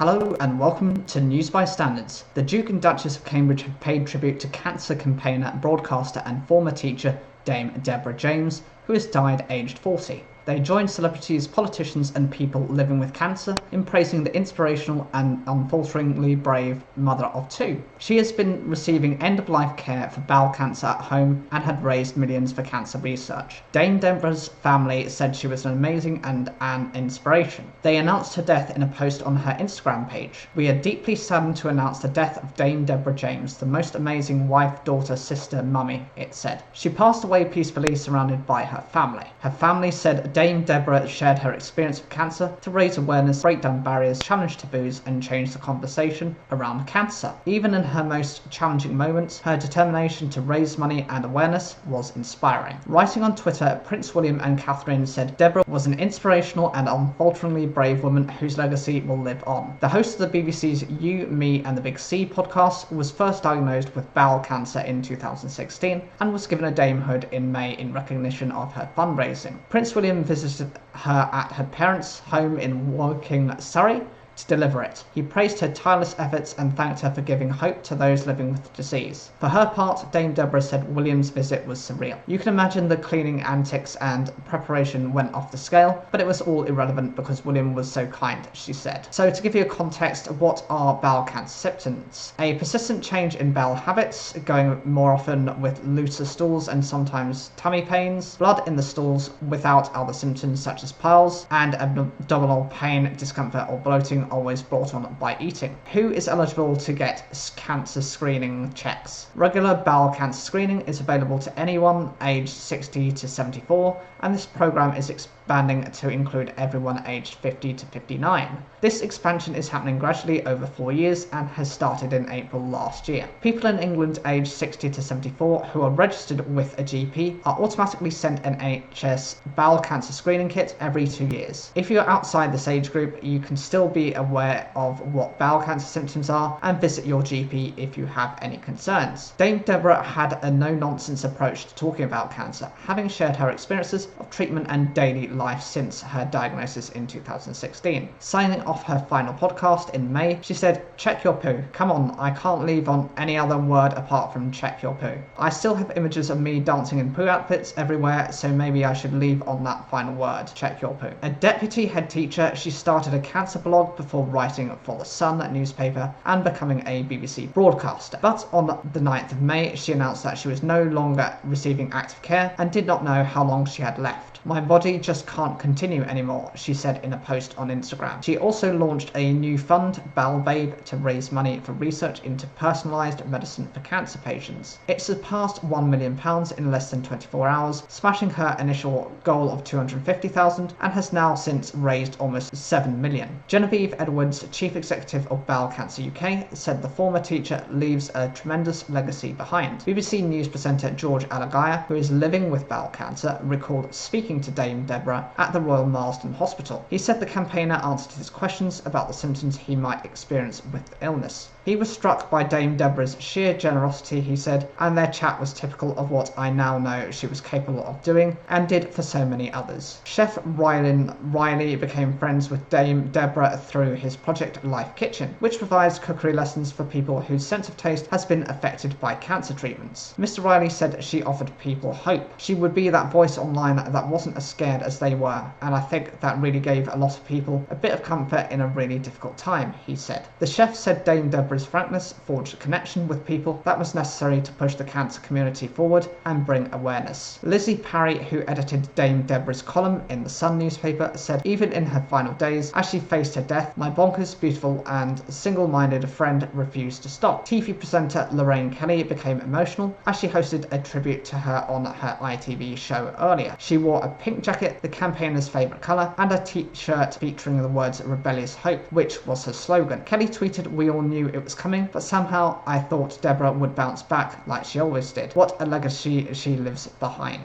Hello and welcome to News by Standards. The Duke and Duchess of Cambridge have paid tribute to cancer campaigner, broadcaster and former teacher Dame Deborah James, who has died aged 40. They joined celebrities, politicians and people living with cancer in praising the inspirational and unfalteringly brave mother of two. She has been receiving end-of-life care for bowel cancer at home and had raised millions for cancer research. Dame Deborah's family said she was an amazing and an inspiration. They announced her death in a post on her Instagram page. "We are deeply saddened to announce the death of Dame Deborah James, the most amazing wife, daughter, sister, mummy," it said. She passed away peacefully surrounded by her family. Her family said Dame Deborah shared her experience of cancer to raise awareness, break down barriers, challenge taboos, and change the conversation around cancer. Even in her most challenging moments, her determination to raise money and awareness was inspiring. Writing on Twitter, Prince William and Catherine said Deborah was an inspirational and unfalteringly brave woman whose legacy will live on. The host of the BBC's You, Me and the Big C podcast was first diagnosed with bowel cancer in 2016 and was given a damehood in May in recognition of her fundraising. Prince William visited her at her parents' home in Woking, Surrey, to deliver it. He praised her tireless efforts and thanked her for giving hope to those living with the disease. For her part, Dame Deborah said William's visit was surreal. "You can imagine the cleaning antics and preparation went off the scale, but it was all irrelevant because William was so kind," she said. So to give you a context, what are bowel cancer symptoms? A persistent change in bowel habits, going more often with looser stools and sometimes tummy pains, blood in the stools without other symptoms such as piles, and abdominal pain, discomfort or bloating always brought on by eating. Who is eligible to get cancer screening checks? Regular bowel cancer screening is available to anyone aged 60 to 74, and this program is expanding to include everyone aged 50 to 59. This expansion is happening gradually over 4 years and has started in April last year. People in England aged 60 to 74 who are registered with a GP are automatically sent an NHS bowel cancer screening kit every 2 years. If you're outside this age group, you can still be aware of what bowel cancer symptoms are and visit your GP if you have any concerns. Dame Deborah had a no-nonsense approach to talking about cancer, having shared her experiences of treatment and daily life since her diagnosis in 2016. Signing off her final podcast in May, she said, "Check your poo. Come on, I can't leave on any other word apart from check your poo. I still have images of me dancing in poo outfits everywhere, so maybe I should leave on that final word, check your poo." A deputy head teacher, she started a cancer blog before writing for the Sun newspaper and becoming a BBC broadcaster. But on the 9th of May, she announced that she was no longer receiving active care and did not know how long she had left. "My body just can't continue anymore," she said in a post on Instagram. She also launched a new fund, Bowel Babe, to raise money for research into personalised medicine for cancer patients. It surpassed £1 million in less than 24 hours, smashing her initial goal of 250,000 and has now since raised almost 7 million. Genevieve Edwards, chief executive of Bowel Cancer UK, said the former teacher leaves a tremendous legacy behind. BBC News presenter George Alagaya, who is living with bowel cancer, recalled speaking to Dame Deborah at the Royal Marsden Hospital. He said the campaigner answered his questions about the symptoms he might experience with the illness. He was struck by Dame Deborah's sheer generosity, he said, and their chat was typical of what I now know she was capable of doing and did for so many others. Chef Rylan Riley became friends with Dame Deborah through his project Life Kitchen, which provides cookery lessons for people whose sense of taste has been affected by cancer treatments. Mr. Riley said she offered people hope. She would be that voice online that wasn't as scared as they were, and I think that really gave a lot of people a bit of comfort in a really difficult time, he said. The chef said Dame Deborah's frankness forged a connection with people that was necessary to push the cancer community forward and bring awareness. Lizzie Parry, who edited Dame Deborah's column in the Sun newspaper, said even in her final days, as she faced her death, my bonkers, beautiful and single-minded friend refused to stop. TV presenter Lorraine Kelly became emotional as she hosted a tribute to her on her ITV show earlier. She wore a pink jacket, the campaigner's favourite colour, and a t-shirt featuring the words "Rebellious Hope," which was her slogan. Kelly tweeted, "We all knew it was coming, but somehow I thought Deborah would bounce back like she always did. What a legacy she leaves behind."